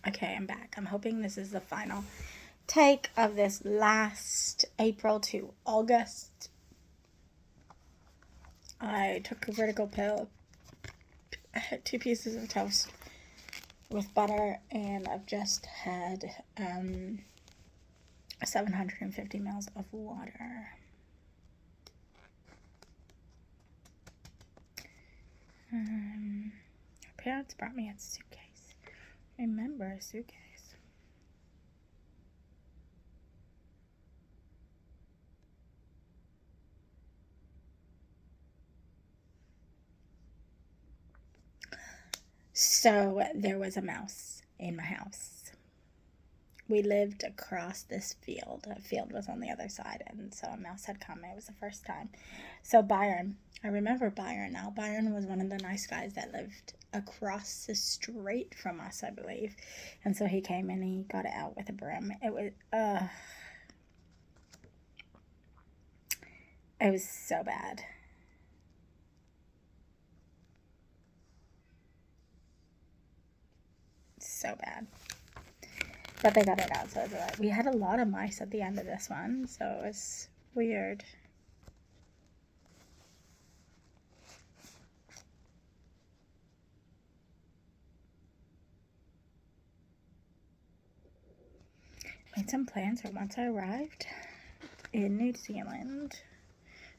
Okay, I'm back. I'm hoping this is the final take of this last April to August. I took a vertical pill. I had 2 pieces of toast with butter, and I've just had 750 mils of water. My parents brought me a suitcase. Remember a suitcase. So there was a mouse in my house. We lived across this field. A field was on the other side, and so a mouse had come. It was the first time. So Byron, I remember Byron now. Byron was one of the nice guys that lived across the street from us, I believe. And so he came and he got it out with a broom. It was so bad. So bad. But they got it out, so it was alright. We had a lot of mice at the end of this one, so it was weird. Made some plans for once I arrived in New Zealand.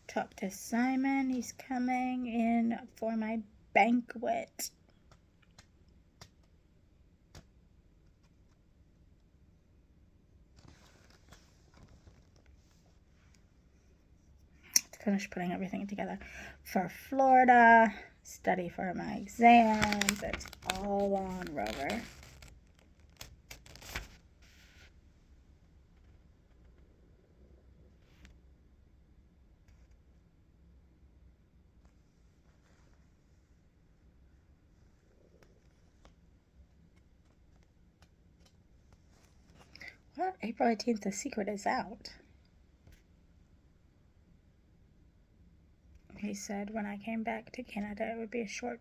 Talked to Simon. He's coming in for my banquet. To finish putting everything together for Florida. Study for my exams. It's all on Rover. Well, April 18th, The Secret is out. He said, when I came back to Canada, it would be a short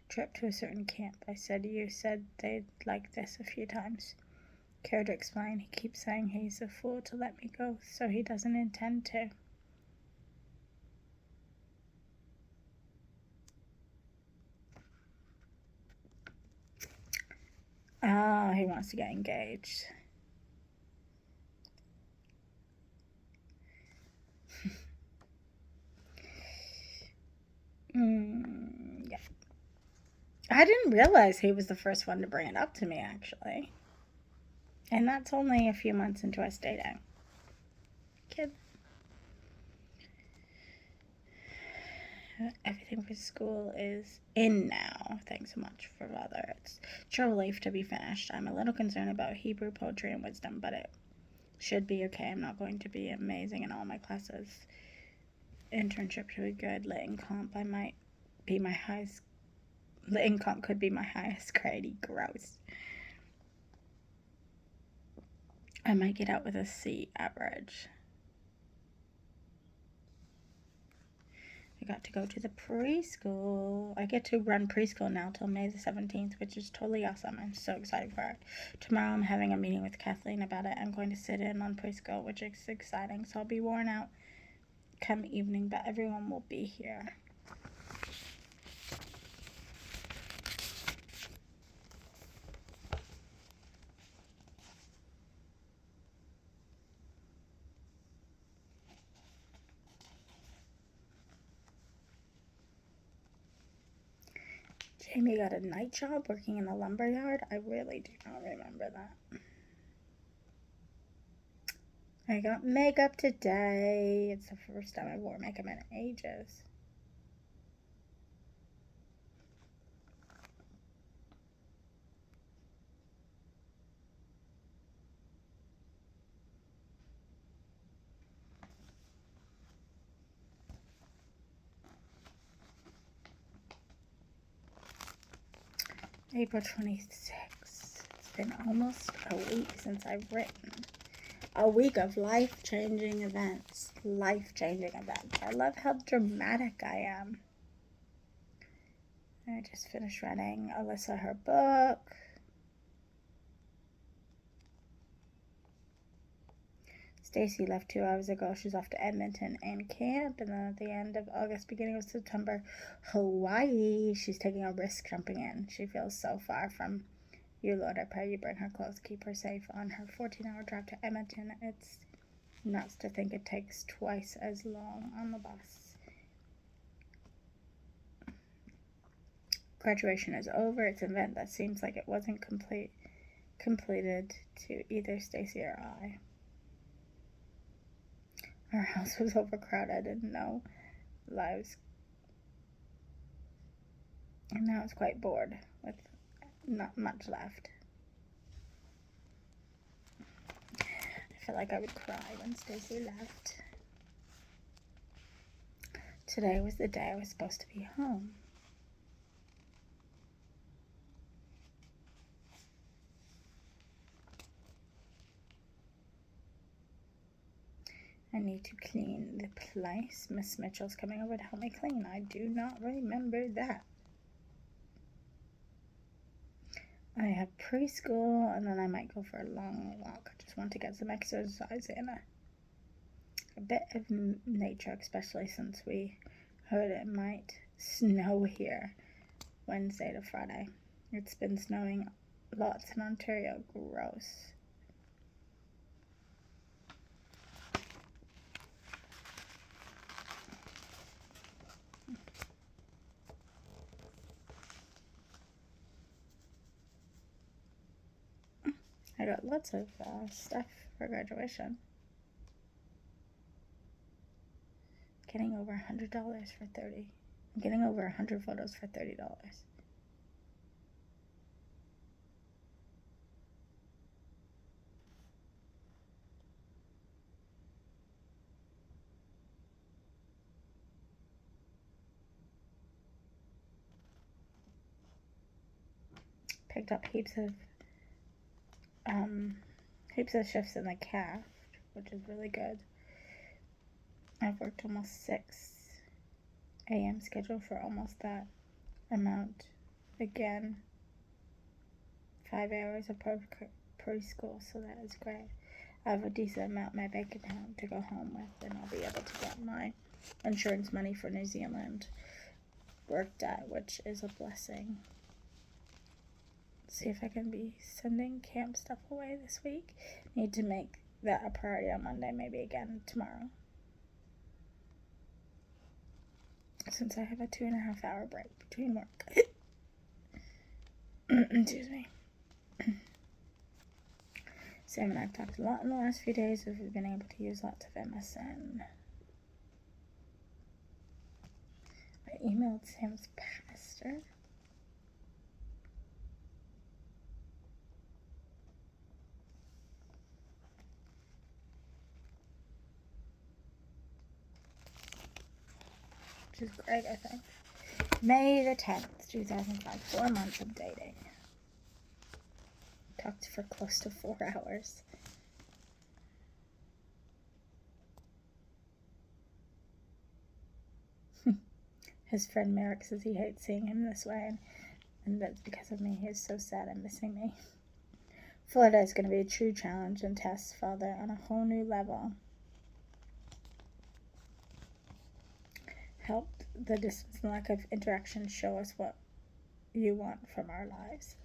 trip to a certain camp. I said, you said they'd like this a few times. Care to explain? He keeps saying he's a fool to let me go, so he doesn't intend to. Oh, he wants to get engaged. Yeah. I didn't realize he was the first one to bring it up to me, actually. And that's only a few months into us dating. Kid. Everything for school is in now. Thanks so much for weather. It's a relief to be finished. I'm a little concerned about Hebrew poetry and wisdom, but it should be okay. I'm not going to be amazing in all my classes. Internship should be good. Lit comp, I might be my highest. Lit comp could be my highest grade. Gross. I might get out with a C average. I got to go to the preschool. I get to run preschool now till May the 17th, which is totally awesome. I'm so excited for it. Tomorrow I'm having a meeting with Kathleen about it. I'm going to sit in on preschool, which is exciting. So I'll be worn out come evening, but everyone will be here. Jamie got a night job working in the lumber yard. I really do not remember that. I got makeup today. It's the first time I wore makeup in ages. April 26th. It's been almost a week since I've written. A week of life-changing events. Life-changing events. I love how dramatic I am. I just finished reading Alyssa her book. Stacy left 2 hours ago. She's off to Edmonton and camp, and then at the end of August, beginning of September, Hawaii. She's taking a risk jumping in. She feels so far from you, Lord. I pray you bring her close, keep her safe on her 14-hour drive to Edmonton. It's nuts to think it takes twice as long on the bus. Graduation is over. It's an event that seems like it wasn't completed to either Stacy or I. Our house was overcrowded and no lives. And now it's quite bored with not much left. I feel like I would cry when Stacy left. Today was the day I was supposed to be home. I need to clean the place. Miss Mitchell's coming over to help me clean. I do not remember that. I have preschool, and then I might go for a long walk. I just want to get some exercise in. A bit of nature, especially since we heard it might snow here Wednesday to Friday. It's been snowing lots in Ontario. Gross. I got lots of stuff for graduation. Getting over $100 for 30. I'm getting over 100 photos for $30. Picked up heaps of shifts in the craft, which is really good. I've worked almost 6 a.m. schedule for almost that amount. Again, 5 hours of preschool, so that is great. I have a decent amount in my bank account to go home with, and I'll be able to get my insurance money for New Zealand worked at, which is a blessing. See if I can be sending camp stuff away this week. Need to make that a priority on Monday, maybe again tomorrow. Since I have a 2.5 hour break between work. Excuse me. Sam and I have talked a lot in the last few days. We've been able to use lots of MSN. I emailed Sam's pastor. Which is great, I think. May the 10th, 2005. 4 months of dating. Talked for close to 4 hours. His friend Merrick says he hates seeing him this way, and that's because of me. He is so sad and missing me. Florida is going to be a true challenge and test Father on a whole new level. Help the distance and lack of interaction show us what you want from our lives.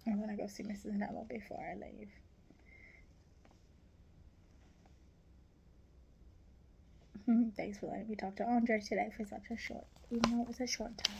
I want to go see Mrs. Neville before I leave. Thanks for letting me talk to Andre today for such a short, even though it was a short time.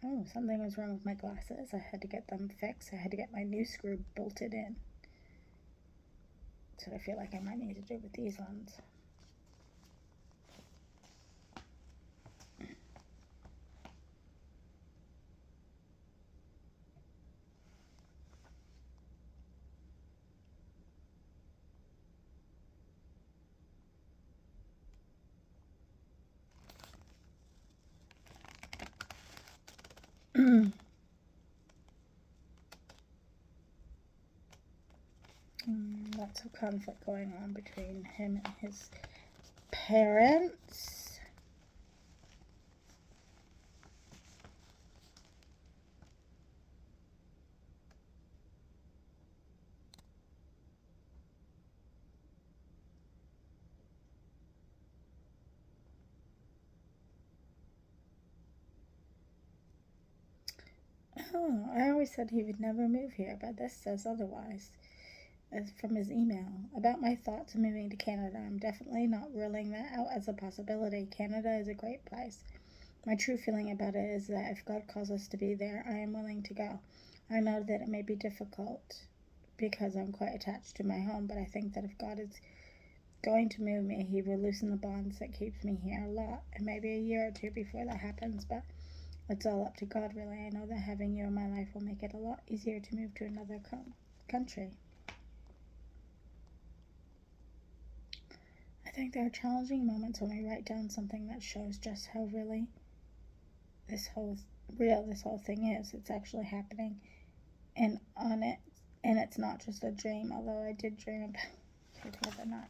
Oh, something was wrong with my glasses. I had to get them fixed. I had to get my new screw bolted in. So I feel like I might need to do with these ones. Lots of conflict going on between him and his parents. Oh, I always said he would never move here, but this says otherwise. As from his email about my thoughts of moving to Canada, I'm definitely not ruling that out as a possibility. Canada is a great place. My true feeling about it is that if God calls us to be there, I am willing to go. I know that it may be difficult because I'm quite attached to my home, but I think that if God is going to move me, he will loosen the bonds that keeps me here a lot, and maybe a year or two before that happens, but it's all up to God, really. I know that having you in my life will make it a lot easier to move to another country. I think there are challenging moments when we write down something that shows just how really this whole thing is. It's actually happening, and it's not just a dream. Although I did dream about it the other night.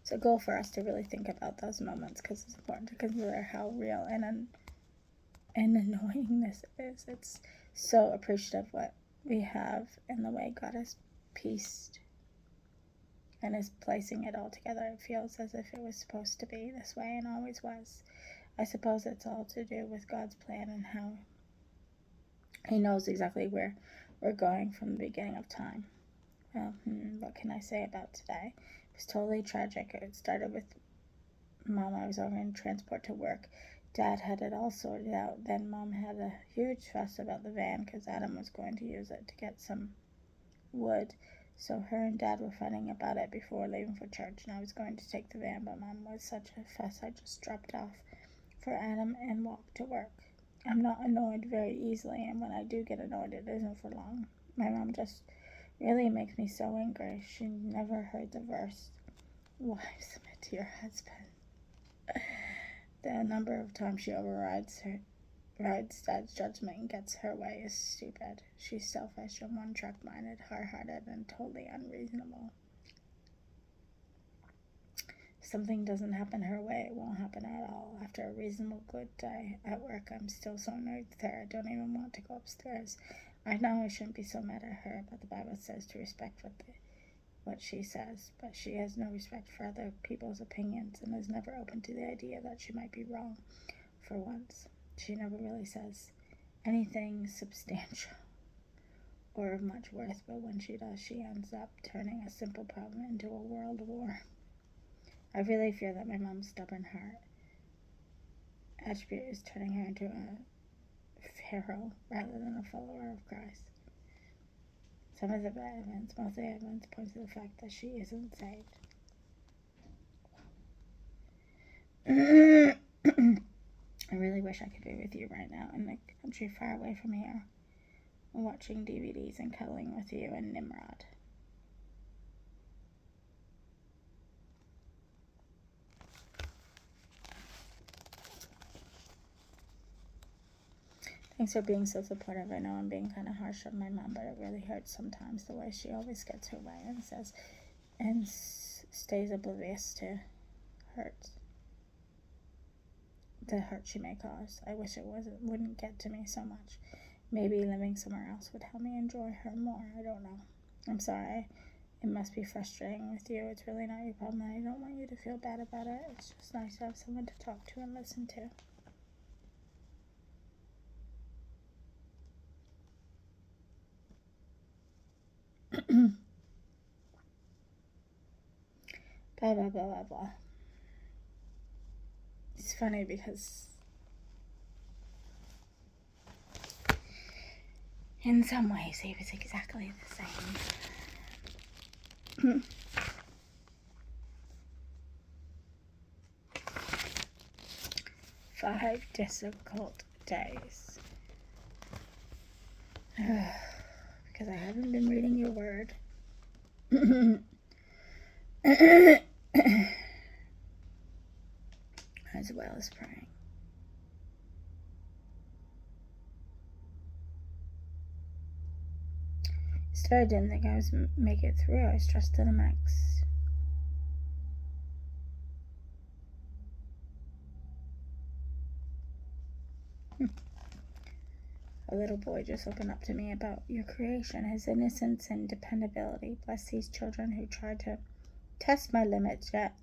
It's a goal for us to really think about those moments because it's important to consider how real and annoying this is. It's so appreciative what we have and the way God has pieced and is placing it all together. It feels as if it was supposed to be this way and always was. I suppose it's all to do with God's plan and how he knows exactly where we're going from the beginning of time. Well, what can I say about today? It was totally tragic. It started with Mom. I was over in transport to work. Dad had it all sorted out. Then Mom had a huge fuss about the van because Adam was going to use it to get some wood. So her and Dad were fighting about it before leaving for church, and I was going to take the van, but Mom was such a fuss I just dropped off for Adam and walked to work. I'm not annoyed very easily, and when I do get annoyed, it isn't for long. My mom just really makes me so angry. She never heard the verse, "Wives, submit to your husband." The number of times she overrides Dad's judgment and gets her way is stupid. She's selfish and one-track-minded, hard-hearted, and totally unreasonable. If something doesn't happen her way, it won't happen at all. After a reasonable good day at work, I'm still so annoyed with her. I don't even want to go upstairs. I know I shouldn't be so mad at her, but the Bible says to respect what she says, but she has no respect for other people's opinions and is never open to the idea that she might be wrong for once. She never really says anything substantial or of much worth, but when she does, she ends up turning a simple problem into a world war. I really fear that my mom's stubborn heart attribute is turning her into a pharaoh rather than a follower of Christ. Some of the evidence, most of the evidence, points to the fact that she isn't saved. I really wish I could be with you right now in the country far away from here, watching DVDs and cuddling with you and Nimrod. Thanks for being so supportive. I know I'm being kind of harsh on my mom, but it really hurts sometimes the way she always gets her way and says and stays oblivious to the hurt she may cause. I wish it wouldn't get to me so much. Maybe living somewhere else would help me enjoy her more. I don't know. I'm sorry. It must be frustrating with you. It's really not your problem. I don't want you to feel bad about it. It's just nice to have someone to talk to and listen to. Blah, blah, blah, blah, blah. It's funny because in some ways he was exactly the same. 5 difficult days. Because I haven't been reading your word. just praying. Still, I didn't think I was make it through. I was stressed to the max. A little boy just opened up to me about your creation, his innocence and dependability. Bless these children who try to test my limits, yet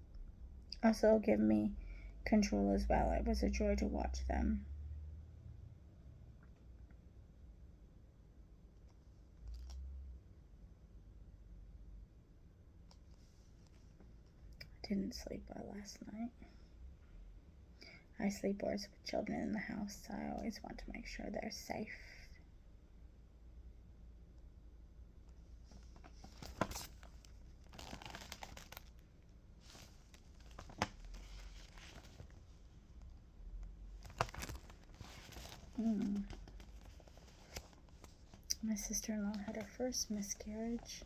also give me control as well. It was a joy to watch them. I didn't sleep well last night. I sleep worse with children in the house, so I always want to make sure they're safe. My sister-in-law had her first miscarriage.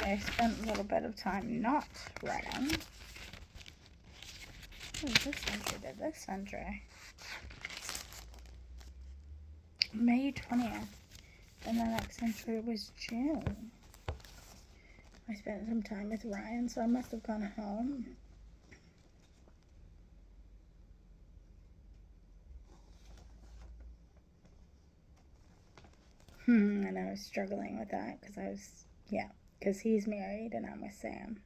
I spent a little bit of time not writing. This entry did this entry. May 20th. And the next entry was June. I spent some time with Ryan, so I must have gone home. And I was struggling with that because he's married and I'm with Sam.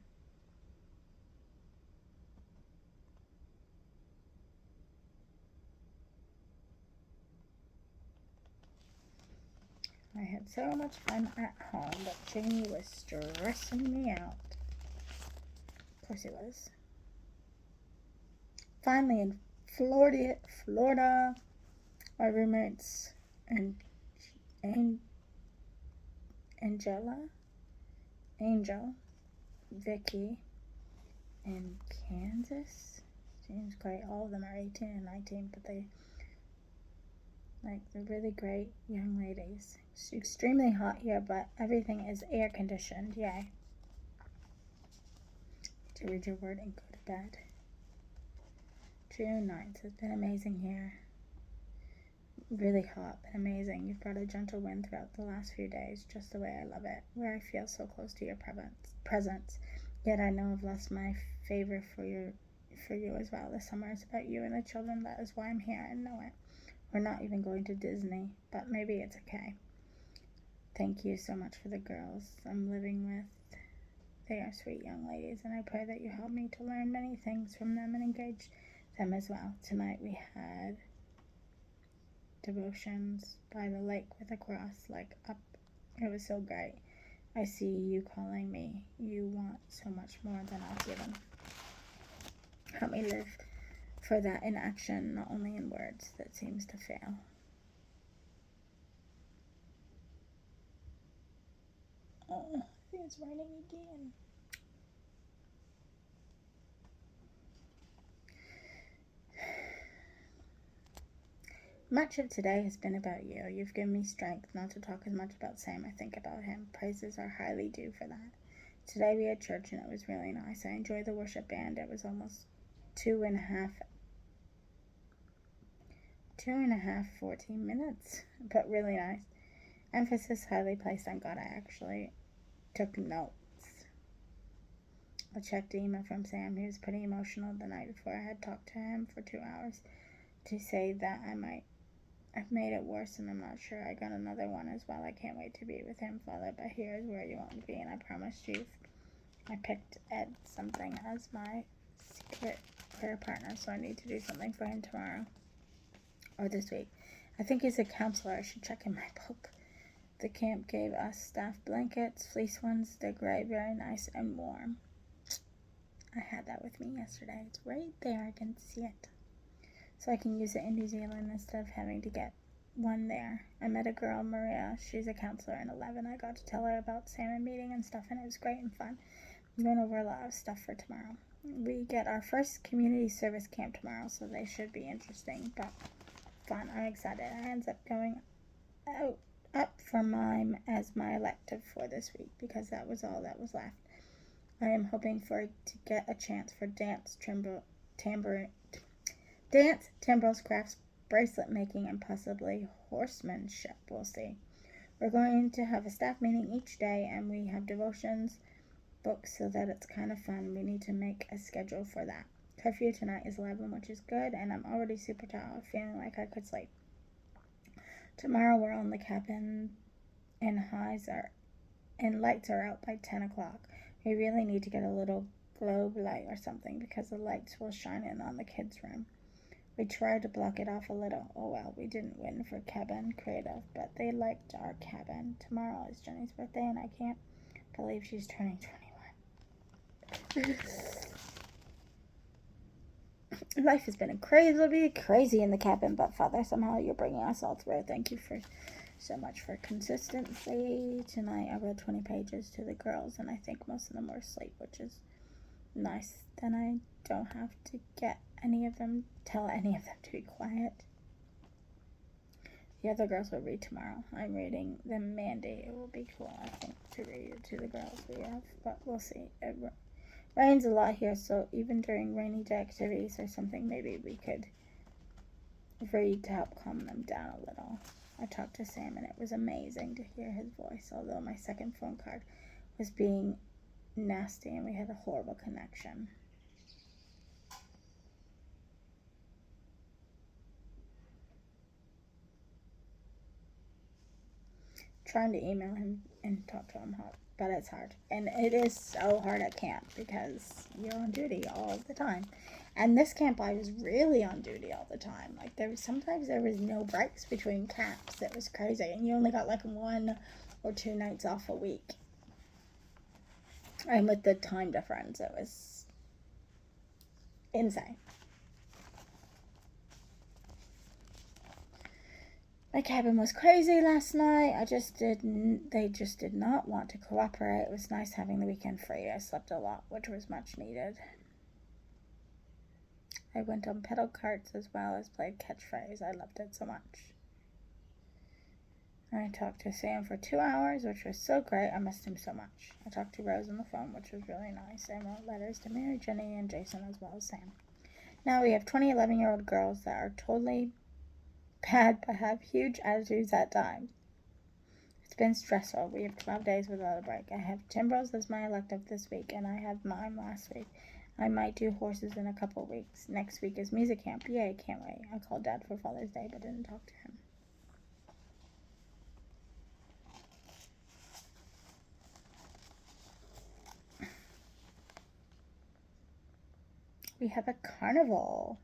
I had so much fun at home, but Jamie was stressing me out. Of course he was. Finally in Florida, my roommates and Angel, Vicky, and Kansas. Seems great. All of them are 18 and 19, but they're really great young ladies. It's extremely hot here, but everything is air conditioned. Yay. To read your word and go to bed. June 9th. It's been amazing here. Really hot, but amazing. You've brought a gentle wind throughout the last few days, just the way I love it, where I feel so close to your presence. Yet I know I've lost my favor for you as well. This summer is about you and the children. That is why I'm here. I know it. We're not even going to Disney, but maybe it's okay. Thank you so much for the girls I'm living with. They are sweet young ladies, and I pray that you help me to learn many things from them and engage them as well. Tonight we had devotions by the lake with a cross up. It was so great. I see you calling me. You want so much more than I've given. Help me live for that in action, not only in words that seems to fail. I think it's raining again. Much of today has been about you. You've given me strength not to talk as much about Sam. I think about him. Praises are highly due for that. Today we had church and it was really nice. I enjoyed the worship band. It was almost 14 minutes, but really nice. Emphasis highly placed on God. I actually took notes. I checked the email from Sam. He was pretty emotional the night before. I had talked to him for 2 hours to say that I've made it worse and I'm not sure. I got another one as well. I can't wait to be with him, Father, but here's where you want me to be, and I promised you. I picked Ed something as my secret prayer partner, so I need to do something for him tomorrow or this week. I think he's a counselor. I should check in my book. The camp gave us staff blankets, fleece ones. They're gray, very nice and warm. I had that with me yesterday. It's right there. I can see it. So I can use it in New Zealand instead of having to get one there. I met a girl, Maria. She's a counselor in 11. I got to tell her about salmon meeting and stuff, and it was great and fun. We went over a lot of stuff for tomorrow. We get our first community service camp tomorrow, so they should be interesting, but fun. I'm excited. I ended up going up for mime as my elective for this week because that was all that was left. I am hoping to get a chance for dance, timbrels, crafts, bracelet making, and possibly horsemanship. We'll see. We're going to have a staff meeting each day, and we have devotions books so that it's kind of fun. We need to make a schedule for that. Curfew tonight is 11, which is good, and I'm already super tired, feeling like I could sleep. Tomorrow we're on the cabin, and lights are out by 10 o'clock. We really need to get a little globe light or something because the lights will shine in on the kids' room. We tried to block it off a little. Oh well, we didn't win for cabin creative, but they liked our cabin. Tomorrow is Jenny's birthday, and I can't believe she's turning 21. Life has been crazy in the cabin, but Father, somehow you're bringing us all through. Thank you so much for consistency. Tonight I read 20 pages to the girls, and I think most of them were asleep, which is nice. Then I don't have to tell any of them to be quiet. The other girls will read tomorrow. I'm reading them Mandy. It will be cool, I think, to read it to the girls we have, but we'll see. It rains a lot here, so even during rainy day activities or something, maybe we could read to help calm them down a little. I talked to Sam, and it was amazing to hear his voice, although my second phone card was being nasty and we had a horrible connection. Trying to email him and talk to him, but it's hard. And it is so hard at camp because you're on duty all the time. And this camp, I was really on duty all the time. Like, sometimes there was no breaks between camps. It was crazy. And you only got like 1 or 2 nights off a week. And with the time difference, it was insane. My cabin was crazy last night. They just did not want to cooperate. It was nice having the weekend free. I slept a lot, which was much needed. I went on pedal carts as well as played catchphrase. I loved it so much. I talked to Sam for 2 hours, which was so great. I missed him so much. I talked to Rose on the phone, which was really nice. I wrote letters to Mary, Jenny, and Jason as well as Sam. Now we have 20 11-year-old girls that are totally bad but have huge attitudes at times. It's been stressful. We have 12 days without a break. I have timbrels as my elective this week, and I had mime last week. I might do horses in a couple weeks. Next week is music camp. Yay, can't wait. I called Dad for Father's Day but didn't talk to him. We have a carnival.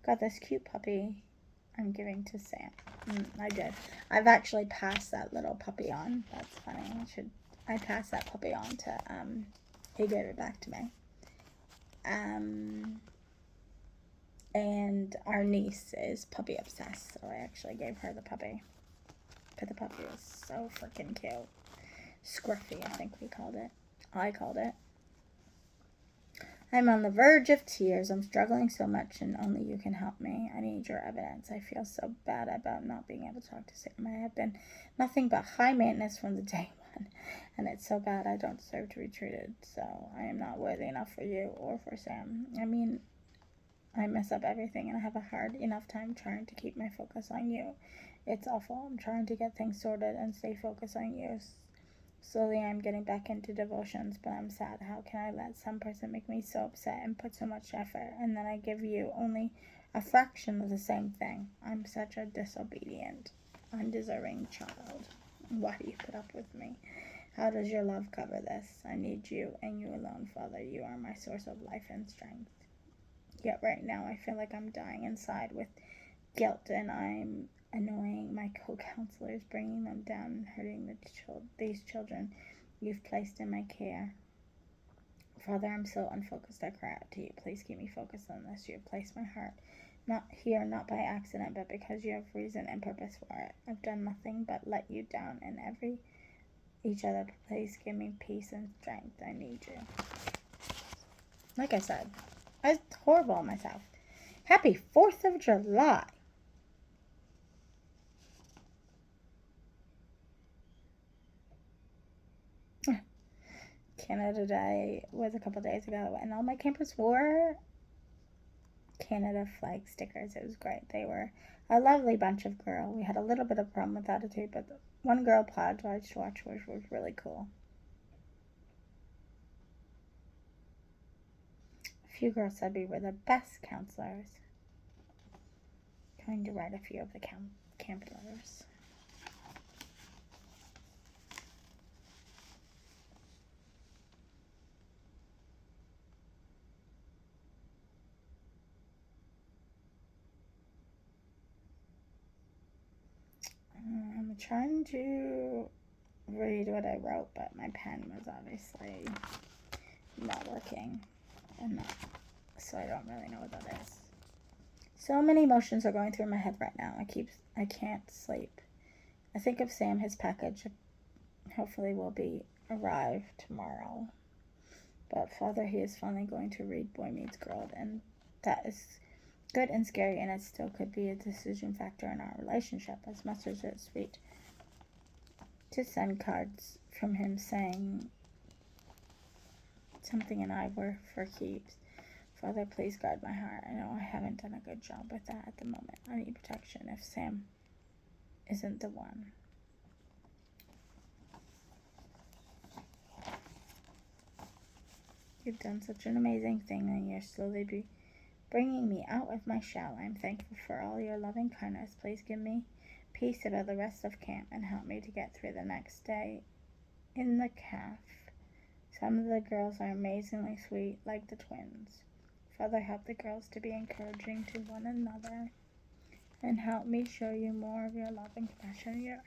Got this cute puppy I'm giving to Sam. I did. I've actually passed that little puppy on. That's funny. I passed that puppy on to, he gave it back to me. And our niece is puppy obsessed, so I actually gave her the puppy. But the puppy was so freaking cute. Scruffy, I think I called it. I'm on the verge of tears. I'm struggling so much, and only you can help me. I need your evidence. I feel so bad about not being able to talk to Sam. I have been nothing but high maintenance from the day one, and it's so bad I don't deserve to be treated. So I am not worthy enough for you or for Sam. I mean, I mess up everything, and I have a hard enough time trying to keep my focus on you. It's awful. I'm trying to get things sorted and stay focused on you. Slowly I'm getting back into devotions, but I'm sad. How can I let some person make me so upset and put so much effort, and then I give you only a fraction of the same thing? I'm such a disobedient, undeserving child. Why do you put up with me? How does your love cover this? I need you and you alone, Father. You are my source of life and strength. Yet right now I feel like I'm dying inside with guilt, and I'm annoying my co-counselors, bringing them down and hurting these children you've placed in my care. Father, I'm so unfocused I cry out to you. Please keep me focused on this. You have placed my heart not here, not by accident, but because you have reason and purpose for it. I've done nothing but let you down, and each other please give me peace and strength. I need you. Like I said, I was horrible on myself. Happy 4th of July. Canada Day was a couple days ago, and all my campers wore Canada flag stickers. It was great. They were a lovely bunch of girls. We had a little bit of problem with attitude, but one girl apologized to watch, which was really cool. A few girls said we were the best counselors. I'm going to write a few of the camp letters. I'm trying to read what I wrote, but my pen was obviously not working, so I don't really know what that is. So many emotions are going through my head right now. I can't sleep. I think of Sam. His package hopefully will be arrive tomorrow. But Father, he is finally going to read Boy Meets Girl, and that is good and scary, and it still could be a decision factor in our relationship, as much as it's sweet to send cards from him saying something and I were for keeps. Father, please guard my heart. I know I haven't done a good job with that at the moment. I need protection if Sam isn't the one. You've done such an amazing thing, and you're slowly bringing me out of my shell. I'm thankful for all your loving kindness. Please give me peace about the rest of camp and help me to get through the next day in the calf. Some of the girls are amazingly sweet, like the twins. Father, help the girls to be encouraging to one another, and help me show you more of your love and compassion.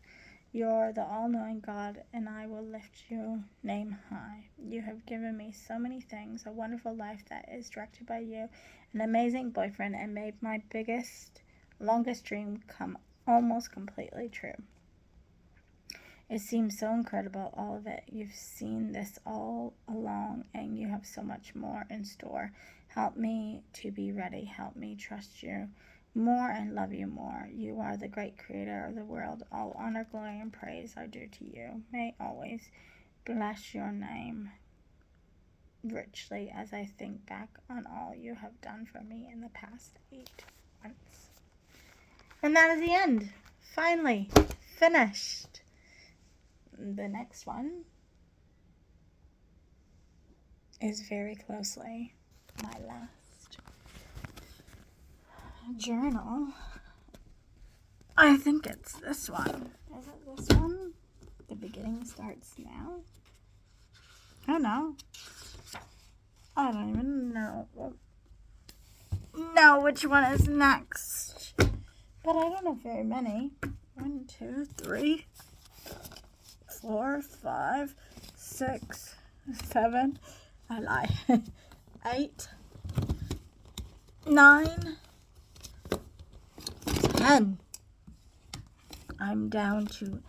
You're the all-knowing God, and I will lift your name high. You have given me so many things, a wonderful life that is directed by you, an amazing boyfriend, and made my biggest, longest dream come almost completely true. It seems so incredible, all of it. You've seen this all along, and you have so much more in store. Help me to be ready. Help me trust you more and love you more. You are the great creator of the world. All honor, glory, and praise are due to you. May I always bless your name richly as I think back on all you have done for me in the past 8 months. And that is the end. Finally, finished. The next one is very closely my last journal. I think it's this one. Is it this one? The beginning starts now? Oh no. I don't even know which one is next. But I don't have very many. 1, 2, 3, 4, 5, 6, 7. I lie. 8, 9, 10. I'm down to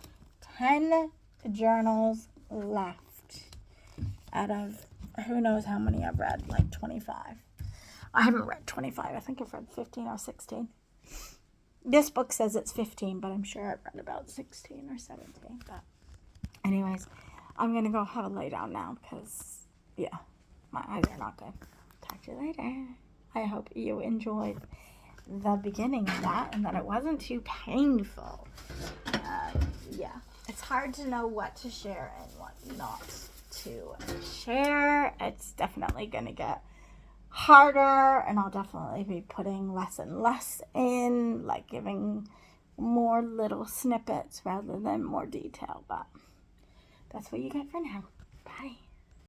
10 journals left out of who knows how many I've read, like 25. I haven't read 25. I think I've read 15 or 16. This book says it's 15, but I'm sure I've read about 16 or 17. But anyways, I'm going to go have a lay down now because, yeah, my eyes are not good. Talk to you later. I hope you enjoyed the beginning of that and that it wasn't too painful. Yeah, it's hard to know what to share and what not to share. It's definitely going to get harder, and I'll definitely be putting less and less in, like giving more little snippets rather than more detail, but that's what you get for now. Bye.